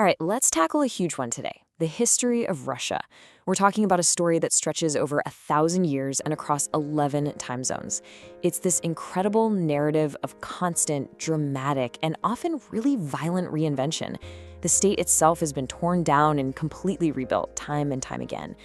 All right, let's tackle a huge one today, the history of Russia. We're talking about a story that stretches over 1,000 years and across 11 time zones. It's this incredible narrative of constant, dramatic, and often really violent reinvention. The state itself has been torn down and completely rebuilt time and time again.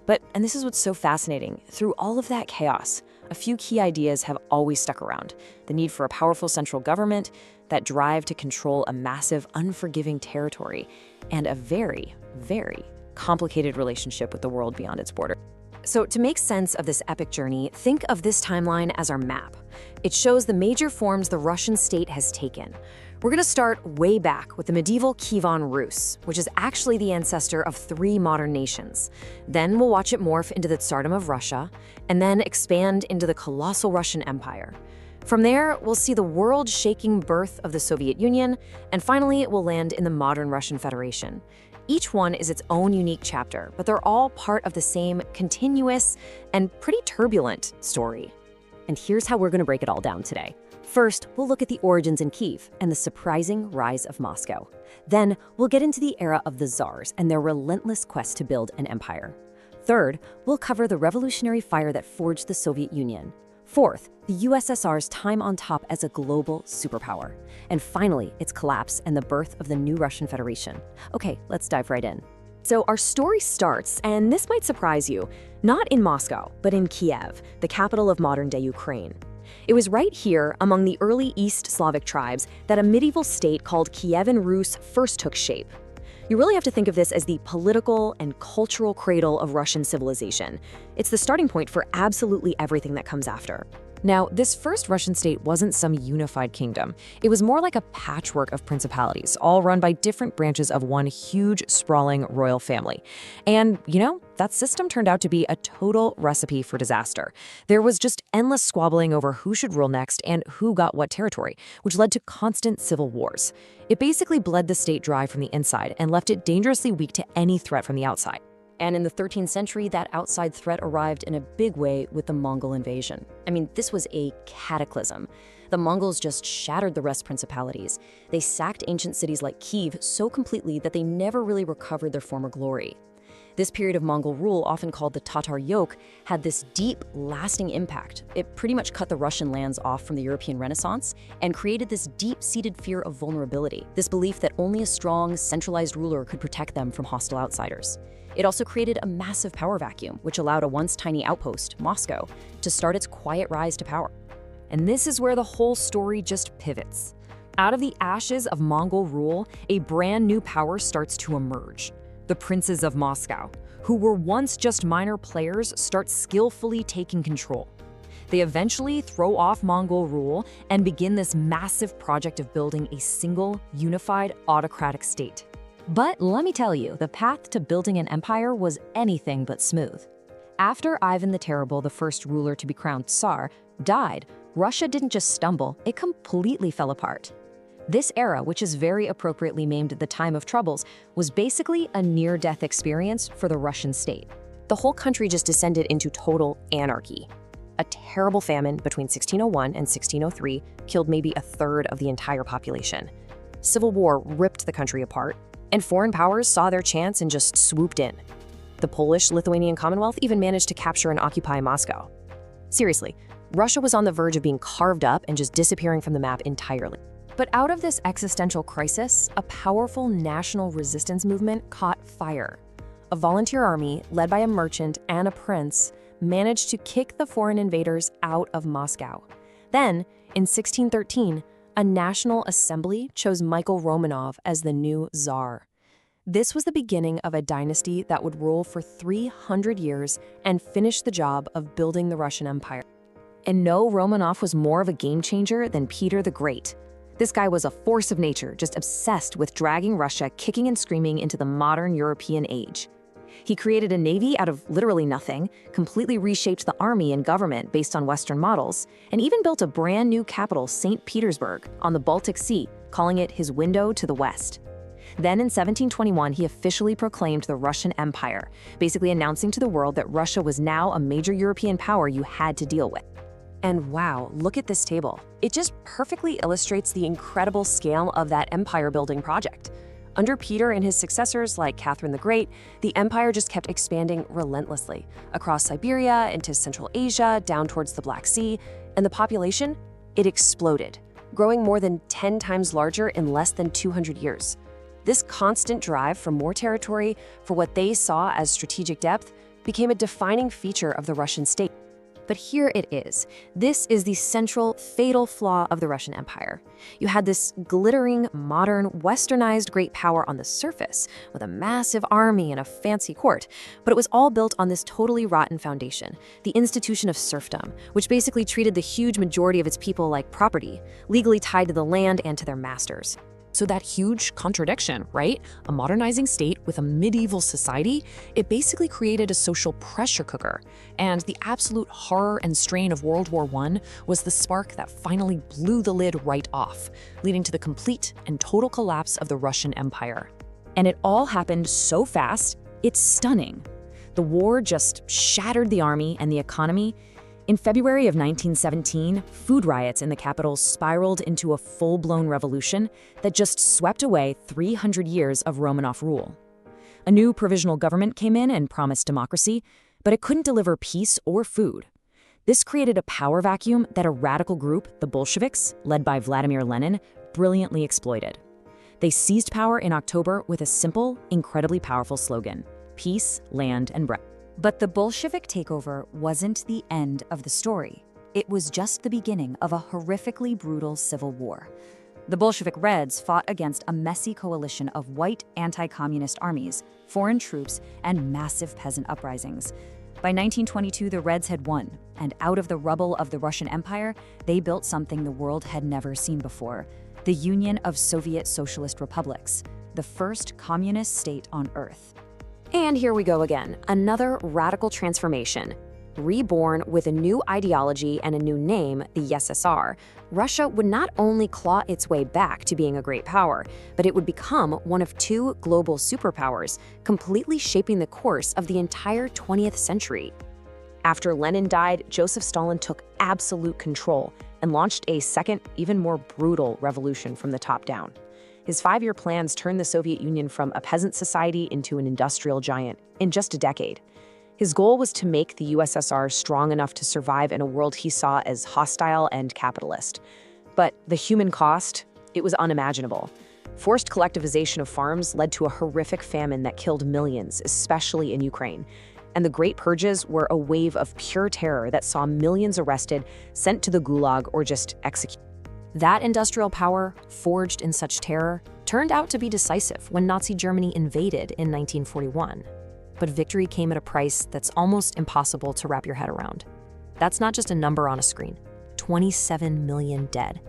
And this is what's so fascinating, through all of that chaos, a few key ideas have always stuck around. The need for a powerful central government, that drive to control a massive, unforgiving territory, and a very, very complicated relationship with the world beyond its border. So to make sense of this epic journey, think of this timeline as our map. It shows the major forms the Russian state has taken. We're going to start way back with the medieval Kievan Rus, which is actually the ancestor of 3 modern nations. Then we'll watch it morph into the Tsardom of Russia, and then expand into the colossal Russian Empire. From there, we'll see the world-shaking birth of the Soviet Union, and finally, it will land in the modern Russian Federation. Each one is its own unique chapter, but they're all part of the same continuous and pretty turbulent story. And here's how we're going to break it all down today. First, we'll look at the origins in Kiev and the surprising rise of Moscow. Then, we'll get into the era of the Tsars and their relentless quest to build an empire. Third, we'll cover the revolutionary fire that forged the Soviet Union. Fourth, the USSR's time on top as a global superpower. And finally, its collapse and the birth of the new Russian Federation. Okay, let's dive right in. So our story starts, and this might surprise you, not in Moscow, but in Kiev, the capital of modern-day Ukraine. It was right here, among the early East Slavic tribes, that a medieval state called Kievan Rus first took shape. You really have to think of this as the political and cultural cradle of Russian civilization. It's the starting point for absolutely everything that comes after. Now, this first Russian state wasn't some unified kingdom. It was more like a patchwork of principalities, all run by different branches of one huge, sprawling royal family. And, that system turned out to be a total recipe for disaster. There was just endless squabbling over who should rule next and who got what territory, which led to constant civil wars. It basically bled the state dry from the inside and left it dangerously weak to any threat from the outside. And in the 13th century, that outside threat arrived in a big way with the Mongol invasion. I mean, this was a cataclysm. The Mongols just shattered the rest principalities. They sacked ancient cities like Kiev so completely that they never really recovered their former glory. This period of Mongol rule, often called the Tatar yoke, had this deep, lasting impact. It pretty much cut the Russian lands off from the European Renaissance and created this deep-seated fear of vulnerability, this belief that only a strong, centralized ruler could protect them from hostile outsiders. It also created a massive power vacuum, which allowed a once tiny outpost, Moscow, to start its quiet rise to power. And this is where the whole story just pivots. Out of the ashes of Mongol rule, a brand new power starts to emerge. The princes of Moscow, who were once just minor players, start skillfully taking control. They eventually throw off Mongol rule and begin this massive project of building a single, unified, autocratic state. But let me tell you, the path to building an empire was anything but smooth. After Ivan the Terrible, the first ruler to be crowned Tsar, died, Russia didn't just stumble, it completely fell apart. This era, which is very appropriately named the Time of Troubles, was basically a near-death experience for the Russian state. The whole country just descended into total anarchy. A terrible famine between 1601 and 1603 killed maybe a third of the entire population. Civil war ripped the country apart, and foreign powers saw their chance and just swooped in. The Polish-Lithuanian Commonwealth even managed to capture and occupy Moscow. Seriously, Russia was on the verge of being carved up and just disappearing from the map entirely. But out of this existential crisis, a powerful national resistance movement caught fire. A volunteer army, led by a merchant and a prince, managed to kick the foreign invaders out of Moscow. Then, in 1613, a national assembly chose Michael Romanov as the new Tsar. This was the beginning of a dynasty that would rule for 300 years and finish the job of building the Russian Empire. And no, Romanov was more of a game changer than Peter the Great. This guy was a force of nature, just obsessed with dragging Russia kicking and screaming into the modern European age. He created a navy out of literally nothing, completely reshaped the army and government based on Western models, and even built a brand new capital, St. Petersburg, on the Baltic Sea, calling it his window to the West. Then in 1721, he officially proclaimed the Russian Empire, basically announcing to the world that Russia was now a major European power you had to deal with. And wow, look at this table. It just perfectly illustrates the incredible scale of that empire-building project. Under Peter and his successors like Catherine the Great, the empire just kept expanding relentlessly across Siberia, into Central Asia, down towards the Black Sea, and the population, it exploded, growing more than 10 times larger in less than 200 years. This constant drive for more territory, for what they saw as strategic depth, became a defining feature of the Russian state. But here it is. This is the central, fatal flaw of the Russian Empire. You had this glittering, modern, westernized great power on the surface, with a massive army and a fancy court, but it was all built on this totally rotten foundation, the institution of serfdom, which basically treated the huge majority of its people like property, legally tied to the land and to their masters. So that huge contradiction, right? A modernizing state with a medieval society, it basically created a social pressure cooker. And the absolute horror and strain of World War I was the spark that finally blew the lid right off, leading to the complete and total collapse of the Russian Empire. And it all happened so fast, it's stunning. The war just shattered the army and the economy. In February of 1917, food riots in the capital spiraled into a full-blown revolution that just swept away 300 years of Romanov rule. A new provisional government came in and promised democracy, but it couldn't deliver peace or food. This created a power vacuum that a radical group, the Bolsheviks, led by Vladimir Lenin, brilliantly exploited. They seized power in October with a simple, incredibly powerful slogan: peace, land, and bread. But the Bolshevik takeover wasn't the end of the story. It was just the beginning of a horrifically brutal civil war. The Bolshevik Reds fought against a messy coalition of white anti-communist armies, foreign troops, and massive peasant uprisings. By 1922, the Reds had won, and out of the rubble of the Russian Empire, they built something the world had never seen before: the Union of Soviet Socialist Republics, the first communist state on Earth. And here we go again, another radical transformation. Reborn with a new ideology and a new name, the USSR, Russia would not only claw its way back to being a great power, but it would become one of two global superpowers, completely shaping the course of the entire 20th century. After Lenin died, Joseph Stalin took absolute control and launched a second, even more brutal revolution from the top down. His 5-year plans turned the Soviet Union from a peasant society into an industrial giant in just a decade. His goal was to make the USSR strong enough to survive in a world he saw as hostile and capitalist. But the human cost, it was unimaginable. Forced collectivization of farms led to a horrific famine that killed millions, especially in Ukraine. And the Great Purges were a wave of pure terror that saw millions arrested, sent to the Gulag, or just executed. That industrial power, forged in such terror, turned out to be decisive when Nazi Germany invaded in 1941. But victory came at a price that's almost impossible to wrap your head around. That's not just a number on a screen. 27 million dead.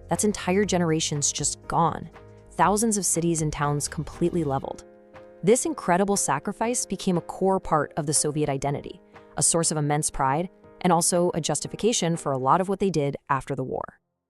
That's entire generations just gone. Thousands of cities and towns completely leveled. This incredible sacrifice became a core part of the Soviet identity, a source of immense pride, and also a justification for a lot of what they did after the war.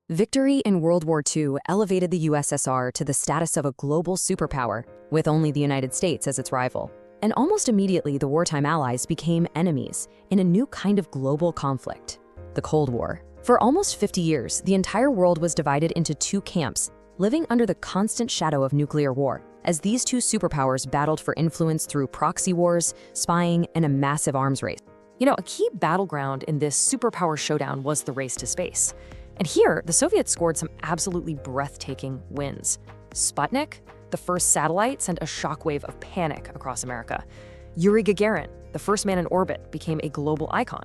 Victory in World War II elevated the USSR to the status of a global superpower, with only the United States as its rival. And almost immediately, the wartime allies became enemies in a new kind of global conflict, the Cold War. For almost 50 years, the entire world was divided into two camps, living under the constant shadow of nuclear war, as these two superpowers battled for influence through proxy wars, spying, and a massive arms race. You know, a key battleground in this superpower showdown was the race to space. And here, the Soviets scored some absolutely breathtaking wins. Sputnik, the first satellite, sent a shockwave of panic across America. Yuri Gagarin, the first man in orbit, became a global icon.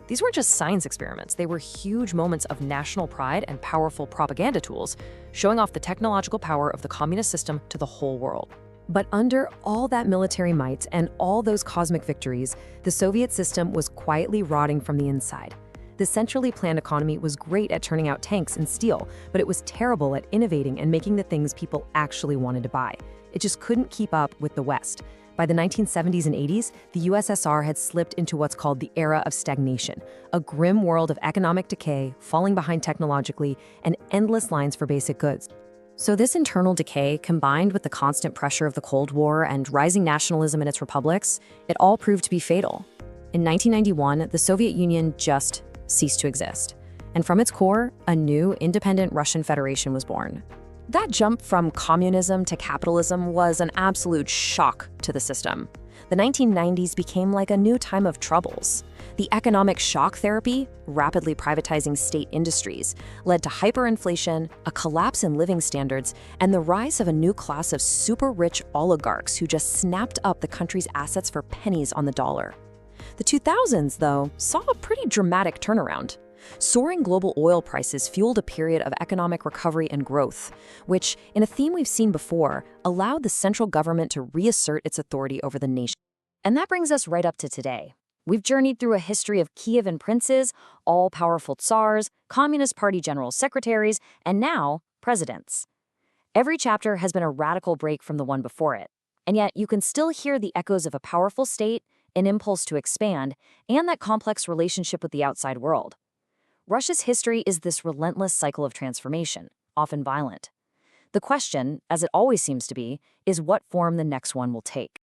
These weren't just science experiments, they were huge moments of national pride and powerful propaganda tools, showing off the technological power of the communist system to the whole world. But under all that military might and all those cosmic victories, the Soviet system was quietly rotting from the inside. The centrally planned economy was great at turning out tanks and steel, but it was terrible at innovating and making the things people actually wanted to buy. It just couldn't keep up with the West. By the 1970s and 80s, the USSR had slipped into what's called the era of stagnation, a grim world of economic decay, falling behind technologically, and endless lines for basic goods. So this internal decay, combined with the constant pressure of the Cold War and rising nationalism in its republics, it all proved to be fatal. In 1991, the Soviet Union just ceased to exist. And from its core, a new, independent Russian Federation was born. That jump from communism to capitalism was an absolute shock to the system. The 1990s became like a new time of troubles. The economic shock therapy, rapidly privatizing state industries, led to hyperinflation, a collapse in living standards, and the rise of a new class of super-rich oligarchs who just snapped up the country's assets for pennies on the dollar. The 2000s, though, saw a pretty dramatic turnaround. Soaring global oil prices fueled a period of economic recovery and growth, which, in a theme we've seen before, allowed the central government to reassert its authority over the nation. And that brings us right up to today. We've journeyed through a history of Kievan princes, all-powerful tsars, Communist Party general secretaries, and now, presidents. Every chapter has been a radical break from the one before it, and yet you can still hear the echoes of a powerful state, an impulse to expand, and that complex relationship with the outside world. Russia's history is this relentless cycle of transformation, often violent. The question, as it always seems to be, is what form the next one will take.